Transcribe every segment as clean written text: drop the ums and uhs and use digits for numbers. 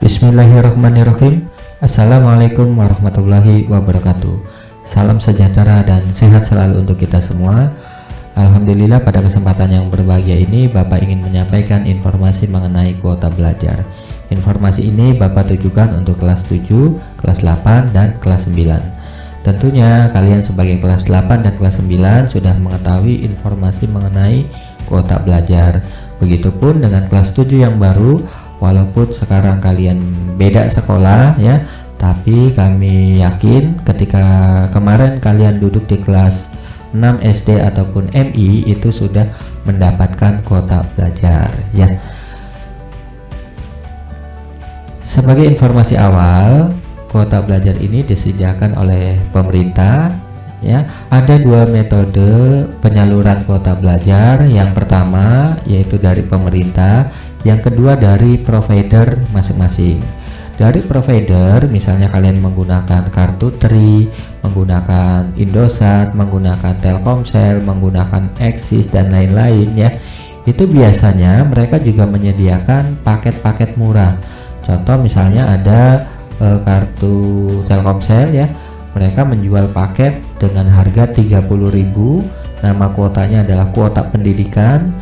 Bismillahirrahmanirrahim. Assalamualaikum warahmatullahi wabarakatuh. Salam sejahtera dan sehat selalu untuk kita semua. Alhamdulillah, pada kesempatan yang berbahagia ini Bapak ingin menyampaikan informasi mengenai kuota belajar. Informasi ini Bapak tujukan untuk kelas 7, kelas 8, dan kelas 9. Tentunya kalian sebagai kelas 8 dan kelas 9 sudah mengetahui informasi mengenai kuota belajar. Begitupun dengan kelas 7 yang baru. Walaupun sekarang kalian beda sekolah ya, tapi kami yakin ketika kemarin kalian duduk di kelas 6 SD ataupun MI itu sudah mendapatkan kuota belajar ya. Sebagai informasi awal, kuota belajar ini disediakan oleh pemerintah ya. Ada dua metode penyaluran kuota belajar. Yang pertama yaitu dari pemerintah, yang kedua dari provider masing-masing. Dari provider, misalnya kalian menggunakan kartu Tri, menggunakan Indosat, menggunakan Telkomsel, menggunakan Axis dan lain-lain ya, itu biasanya mereka juga menyediakan paket-paket murah. Contoh misalnya ada kartu Telkomsel ya, mereka menjual paket dengan harga 30.000, nama kuotanya adalah kuota pendidikan,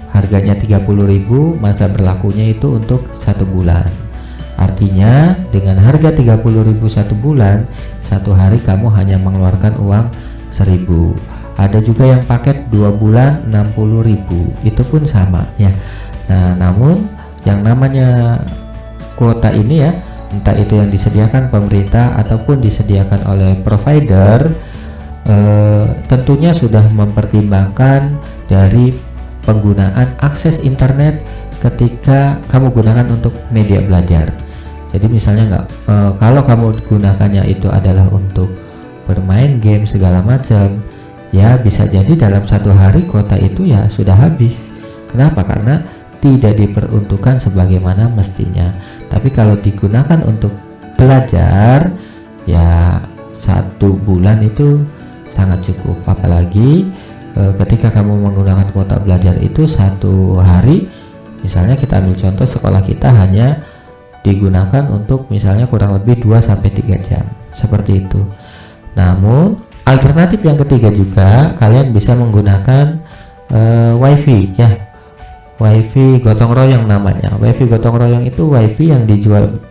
harganya 30.000, masa berlakunya itu untuk 1 bulan. Artinya dengan harga 30.000 1 bulan, 1 hari kamu hanya mengeluarkan uang 1.000. Ada juga yang paket 2 bulan 60.000, itu pun sama ya. Nah, namun yang namanya kuota ini ya, entah itu yang disediakan pemerintah ataupun disediakan oleh provider, tentunya sudah mempertimbangkan dari penggunaan akses internet ketika kamu gunakan untuk media belajar. Jadi misalnya kalau kamu gunakannya itu adalah untuk bermain game segala macam ya, bisa jadi dalam 1 hari kuota itu ya sudah habis. Kenapa? Karena tidak diperuntukkan sebagaimana mestinya. Tapi kalau digunakan untuk belajar ya 1 bulan itu sangat cukup. Apalagi ketika kamu menggunakan kuota belajar itu 1 hari, misalnya kita ambil contoh sekolah kita hanya digunakan untuk misalnya kurang lebih 2-3 jam seperti itu. Namun alternatif yang ketiga juga, kalian bisa menggunakan wifi ya, wifi gotong royong namanya. Wifi gotong royong itu wifi yang dijual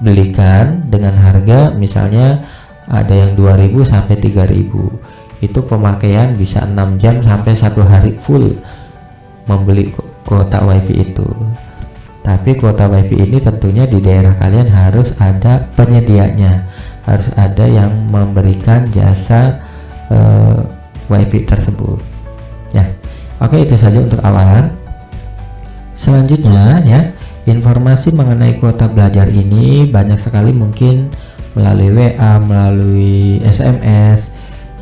belikan dengan harga misalnya ada yang 2.000 sampai 3.000. Itu pemakaian bisa 6 jam sampai 1 hari full membeli kuota wifi itu. Tapi kuota wifi ini tentunya di daerah kalian harus ada penyedianya, harus ada yang memberikan jasa wifi tersebut ya. Oke, itu saja untuk awalan. Selanjutnya ya, informasi mengenai kuota belajar ini banyak sekali, mungkin melalui WA, melalui SMS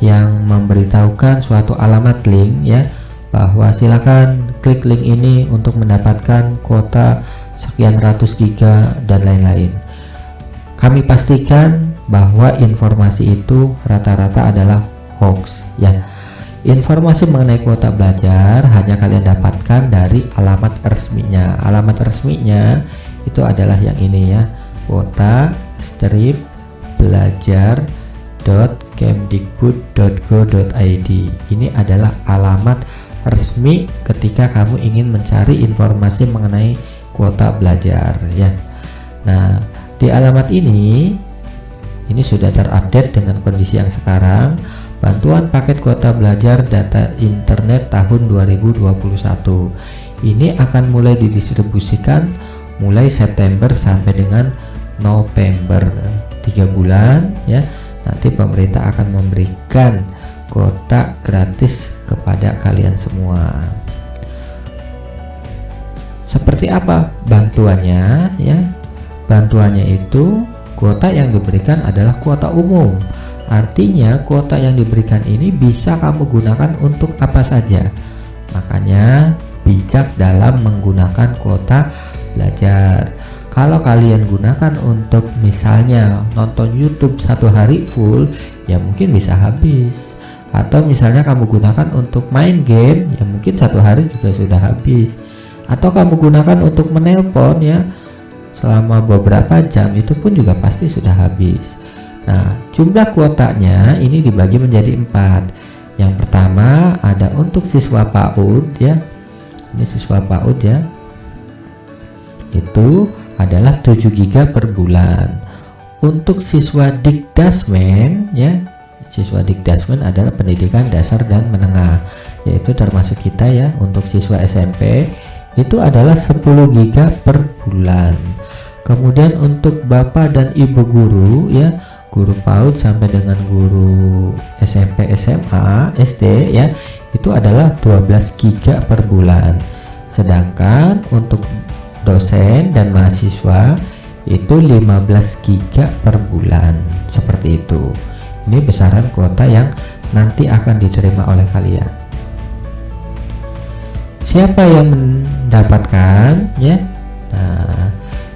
yang memberitahukan suatu alamat link ya, bahwa silakan klik link ini untuk mendapatkan kuota sekian ratus giga dan lain-lain. Kami pastikan bahwa informasi itu rata-rata adalah hoax ya. Informasi mengenai kuota belajar hanya kalian dapatkan dari alamat resminya. Alamat resminya itu adalah yang ini ya, kuota-belajar.kemdikbud.go.id. Ini adalah alamat resmi ketika kamu ingin mencari informasi mengenai kuota belajar ya. Nah, di alamat ini sudah terupdate dengan kondisi yang sekarang. Bantuan paket kuota belajar data internet tahun 2021 ini akan mulai didistribusikan mulai September sampai dengan November, 3 bulan ya. Nanti pemerintah akan memberikan kuota gratis kepada kalian semua. Seperti apa bantuannya ya? Bantuannya itu kuota yang diberikan adalah kuota umum. Artinya kuota yang diberikan ini bisa kamu gunakan untuk apa saja. Makanya bijak dalam menggunakan kuota belajar. Kalau kalian gunakan untuk misalnya nonton YouTube 1 hari full, ya mungkin bisa habis. Atau misalnya kamu gunakan untuk main game, ya mungkin 1 hari juga sudah habis. Atau kamu gunakan untuk menelpon ya, selama beberapa jam itu pun juga pasti sudah habis. Nah, jumlah kuotanya ini dibagi menjadi 4. Yang pertama ada untuk siswa PAUD ya. Ini siswa PAUD ya. Itu adalah 7 GB per bulan. Untuk siswa Dikdasmen ya, siswa Dikdasmen adalah pendidikan dasar dan menengah, yaitu termasuk kita ya. Untuk siswa SMP itu adalah 10 GB per bulan. Kemudian untuk Bapak dan Ibu guru ya, guru PAUD sampai dengan guru SMP, SMA, SD ya, itu adalah 12 GB per bulan. Sedangkan untuk dosen dan mahasiswa itu 15 GB per bulan. Seperti itu. Ini besaran kuota yang nanti akan diterima oleh kalian. Siapa yang mendapatkan ya? Nah,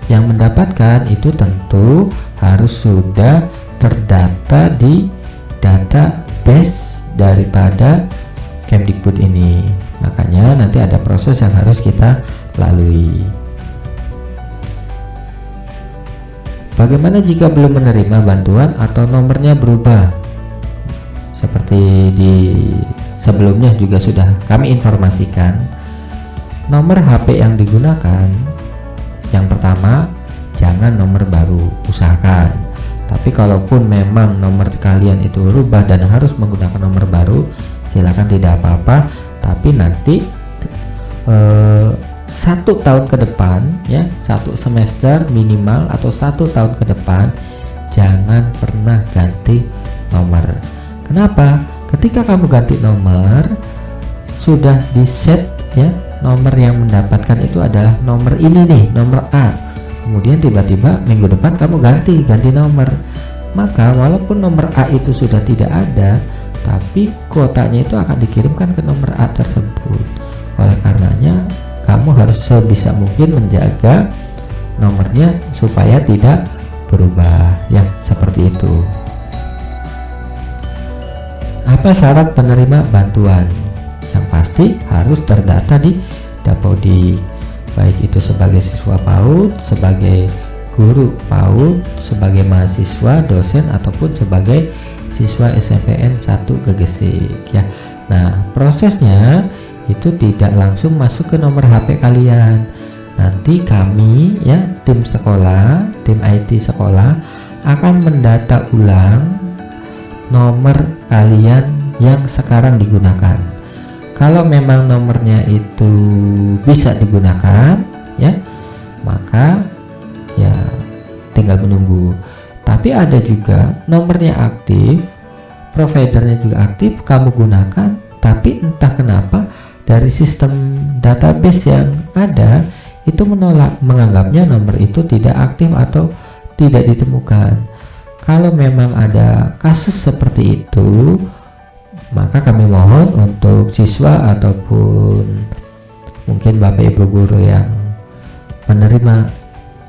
yang mendapatkan itu tentu harus sudah terdata di database daripada Kemdikbud ini. Makanya nanti ada proses yang harus kita lalui. Bagaimana jika belum menerima bantuan atau nomornya berubah? Seperti di sebelumnya juga sudah kami informasikan, nomor HP yang digunakan yang pertama jangan nomor baru, usahakan. Tapi kalaupun memang nomor kalian itu berubah dan harus menggunakan nomor baru, silakan, tidak apa-apa. Tapi nanti 1 tahun ke depan ya, 1 semester minimal atau 1 tahun ke depan jangan pernah ganti nomor. Kenapa? Ketika kamu ganti nomor sudah di set ya, nomor yang mendapatkan itu adalah nomor ini nih, nomor A. Kemudian tiba-tiba minggu depan kamu ganti nomor, maka walaupun nomor A itu sudah tidak ada, tapi kuotanya itu akan dikirimkan ke nomor A tersebut. Oleh karenanya kamu harus sebisa mungkin menjaga nomornya supaya tidak berubah ya, seperti itu. Apa syarat penerima bantuan? Yang pasti harus terdata di Dapodik, baik itu sebagai siswa PAUD, sebagai guru PAUD, sebagai mahasiswa, dosen, ataupun sebagai siswa SMPN 1 Gegesik ya. Nah, prosesnya itu tidak langsung masuk ke nomor HP kalian. Nanti kami ya, tim sekolah, tim IT sekolah akan mendata ulang nomor kalian yang sekarang digunakan. Kalau memang nomornya itu bisa digunakan ya, maka ya tinggal menunggu. Tapi ada juga nomornya aktif, providernya juga aktif, kamu gunakan, tapi entah kenapa dari sistem database yang ada itu menolak, menganggapnya nomor itu tidak aktif atau tidak ditemukan. Kalau memang ada kasus seperti itu, maka kami mohon untuk siswa ataupun mungkin Bapak Ibu guru yang menerima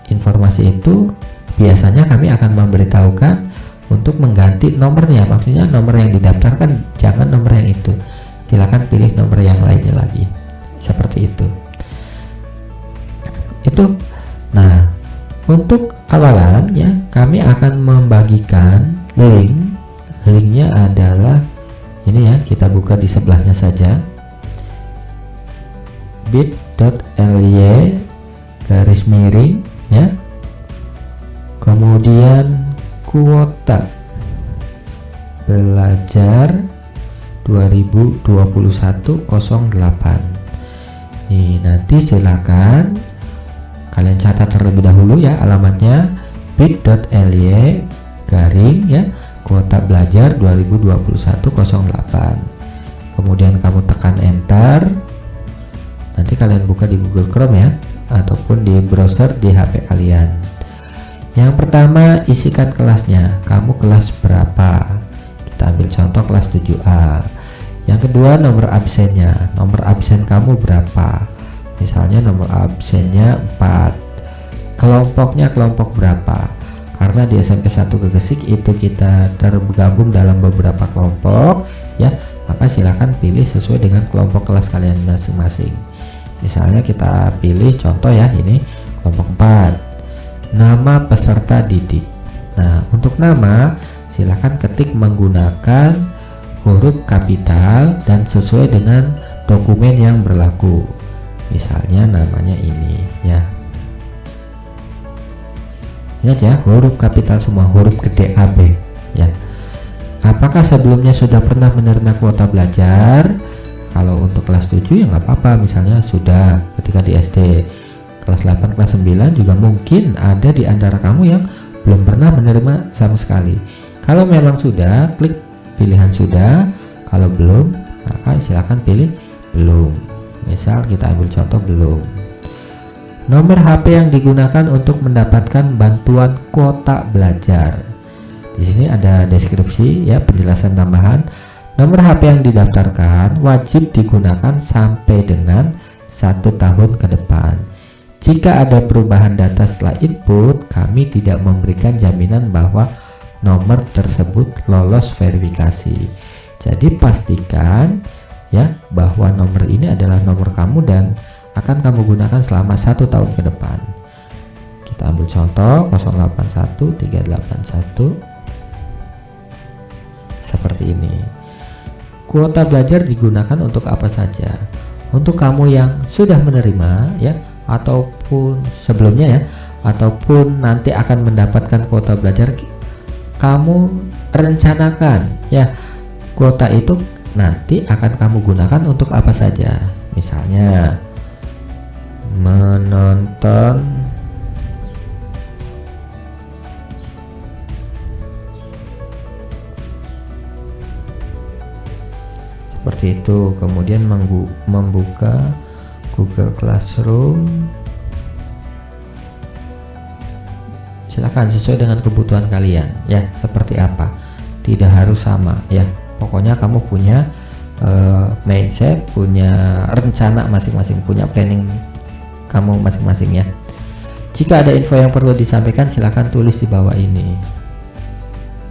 informasi itu, biasanya kami akan memberitahukan untuk mengganti nomornya. Maksudnya nomor yang didaftarkan jangan nomor yang itu, silakan pilih nomor yang lainnya lagi, seperti itu. Nah, untuk awalan ya, kami akan membagikan linknya adalah ini ya, kita buka di sebelahnya saja, bit.ly ya, kemudian kuota belajar 2021-08. Nih, nanti silakan kalian catat terlebih dahulu ya alamatnya, bit.ly ya, kuota belajar 2021-08. Kemudian kamu tekan enter. Nanti kalian buka di Google Chrome ya, ataupun di browser di HP kalian. Yang pertama, isikan kelasnya. Kamu kelas berapa? Kita ambil contoh kelas 7A. Yang kedua, nomor absennya. Nomor absen kamu berapa? Misalnya nomor absennya 4. Kelompoknya kelompok berapa? Karena di SMP 1 Gegesik itu kita tergabung dalam beberapa kelompok ya, maka silakan pilih sesuai dengan kelompok kelas kalian masing-masing. Misalnya kita pilih contoh ya, ini kelompok 4. nama peserta didik. Nah, untuk nama silakan ketik menggunakan huruf kapital dan sesuai dengan dokumen yang berlaku. Misalnya namanya ini ya. Ini aja huruf kapital semua, huruf gede AB ya. Apakah sebelumnya sudah pernah menerima kuota belajar? Kalau untuk kelas 7 ya nggak apa-apa, misalnya sudah ketika di SD. Kelas 8, kelas 9 juga mungkin ada di antara kamu yang belum pernah menerima sama sekali. Kalau memang sudah, klik pilihan sudah. Kalau belum, maka silakan pilih belum. Misal kita ambil contoh belum. Nomor HP yang digunakan untuk mendapatkan bantuan kuota belajar. Di sini ada deskripsi ya, penjelasan tambahan. Nomor HP yang didaftarkan wajib digunakan sampai dengan 1 tahun ke depan. Jika ada perubahan data setelah input, kami tidak memberikan jaminan bahwa nomor tersebut lolos verifikasi. Jadi pastikan ya bahwa nomor ini adalah nomor kamu dan akan kamu gunakan selama 1 tahun ke depan. Kita ambil contoh 081381 seperti ini. Kuota belajar digunakan untuk apa saja? Untuk kamu yang sudah menerima ya, ataupun sebelumnya ya, ataupun nanti akan mendapatkan kuota belajar, kamu rencanakan ya kuota itu nanti akan kamu gunakan untuk apa saja. Misalnya menonton seperti itu, kemudian membuka Google Classroom. Silakan sesuai dengan kebutuhan kalian ya, seperti apa, tidak harus sama ya, pokoknya kamu punya mindset, punya rencana masing-masing, punya planning kamu masing-masing ya. Jika ada info yang perlu disampaikan, silakan tulis di bawah ini.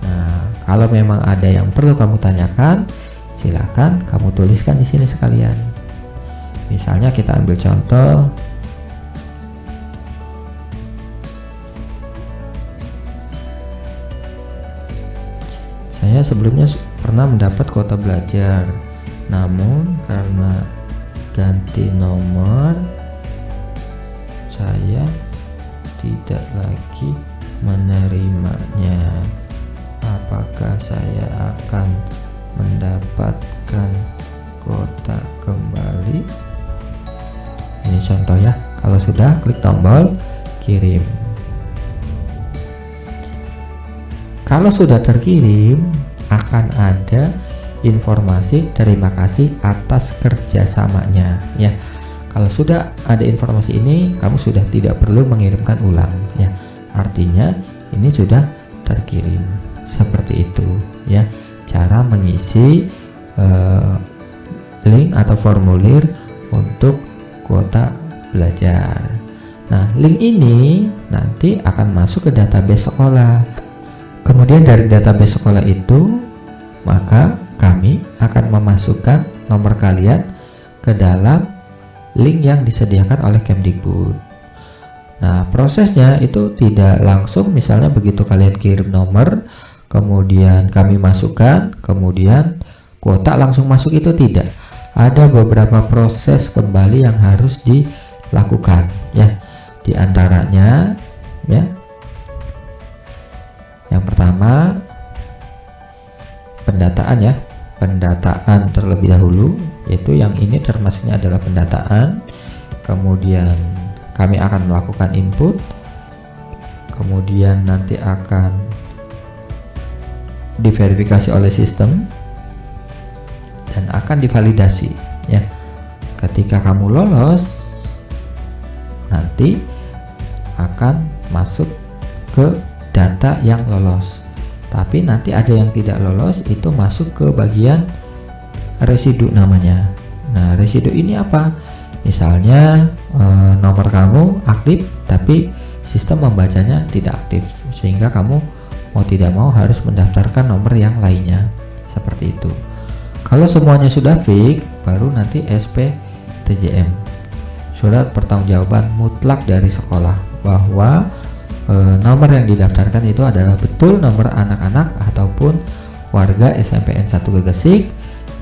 Nah, kalau memang ada yang perlu kamu tanyakan, silakan kamu tuliskan di sini sekalian. Misalnya kita ambil contoh saya sebelumnya pernah mendapat kuota belajar, namun karena ganti nomor saya tidak lagi menerimanya. Apakah saya akan mendapatkan kuota kembali? Ini contoh ya. Kalau sudah, klik tombol kirim. Kalau sudah terkirim, akan ada informasi terima kasih atas kerjasamanya ya. Kalau sudah ada informasi ini, kamu sudah tidak perlu mengirimkan ulang ya. Artinya ini sudah terkirim. Seperti itu ya cara mengisi link atau formulir untuk kuota belajar. Nah, link ini nanti akan masuk ke database sekolah. Kemudian dari database sekolah itu, maka kami akan memasukkan nomor kalian ke dalam link yang disediakan oleh Kemdikbud. Nah, prosesnya itu tidak langsung, misalnya begitu kalian kirim nomor, kemudian kami masukkan, kemudian kuota langsung masuk, itu tidak. Ada beberapa proses kembali yang harus dilakukan ya. Di antaranya ya, yang pertama pendataan ya, pendataan terlebih dahulu, yaitu yang ini termasuknya adalah pendataan. Kemudian kami akan melakukan input, kemudian nanti akan diverifikasi oleh sistem dan akan divalidasi ya. Ketika kamu lolos, nanti akan masuk ke data yang lolos. Tapi nanti ada yang tidak lolos, itu masuk ke bagian residu namanya. Nah, residu ini apa? Misalnya nomor kamu aktif tapi sistem membacanya tidak aktif, sehingga kamu mau tidak mau harus mendaftarkan nomor yang lainnya. Seperti itu. Kalau semuanya sudah fix, baru nanti SPTJM, surat pertanggungjawaban mutlak dari sekolah, bahwa nomor yang didaftarkan itu adalah betul nomor anak-anak ataupun warga SMPN 1 Gegesik,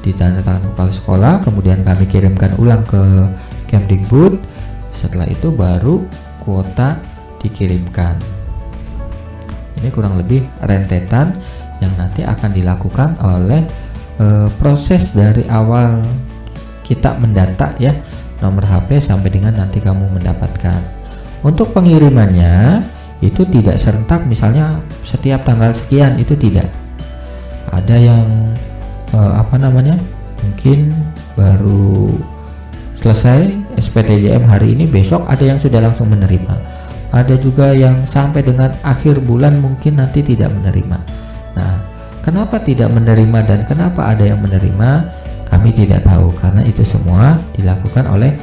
ditandatangani kepala sekolah, kemudian kami kirimkan ulang ke Kemdikbud. Setelah itu baru kuota dikirimkan. Ini kurang lebih rentetan yang nanti akan dilakukan oleh proses dari awal kita mendata ya nomor HP sampai dengan nanti kamu mendapatkan. Untuk pengirimannya itu tidak serentak, misalnya setiap tanggal sekian, itu tidak. Ada yang mungkin baru selesai SPTJM hari ini, besok ada yang sudah langsung menerima. Ada juga yang sampai dengan akhir bulan mungkin nanti tidak menerima. Nah, kenapa tidak menerima dan kenapa ada yang menerima, kami tidak tahu, karena itu semua dilakukan oleh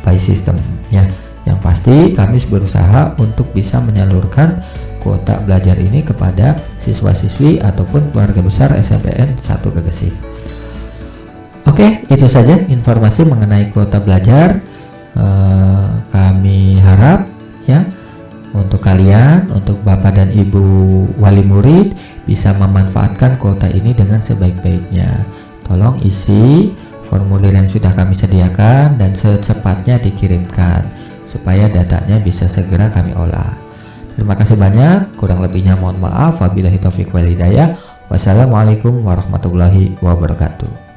by system ya. Yang pasti kami berusaha untuk bisa menyalurkan kuota belajar ini kepada siswa-siswi ataupun keluarga besar SMPN 1 Gegesik. Oke, itu saja informasi mengenai kuota belajar. Kami harap ya untuk kalian, untuk Bapak dan Ibu wali murid bisa memanfaatkan kuota ini dengan sebaik-baiknya. Tolong isi formulir yang sudah kami sediakan dan secepatnya dikirimkan supaya datanya bisa segera kami olah. Terima kasih banyak, kurang lebihnya mohon maaf. Wabillahi taufiq wal hidayah. Wassalamualaikum warahmatullahi wabarakatuh.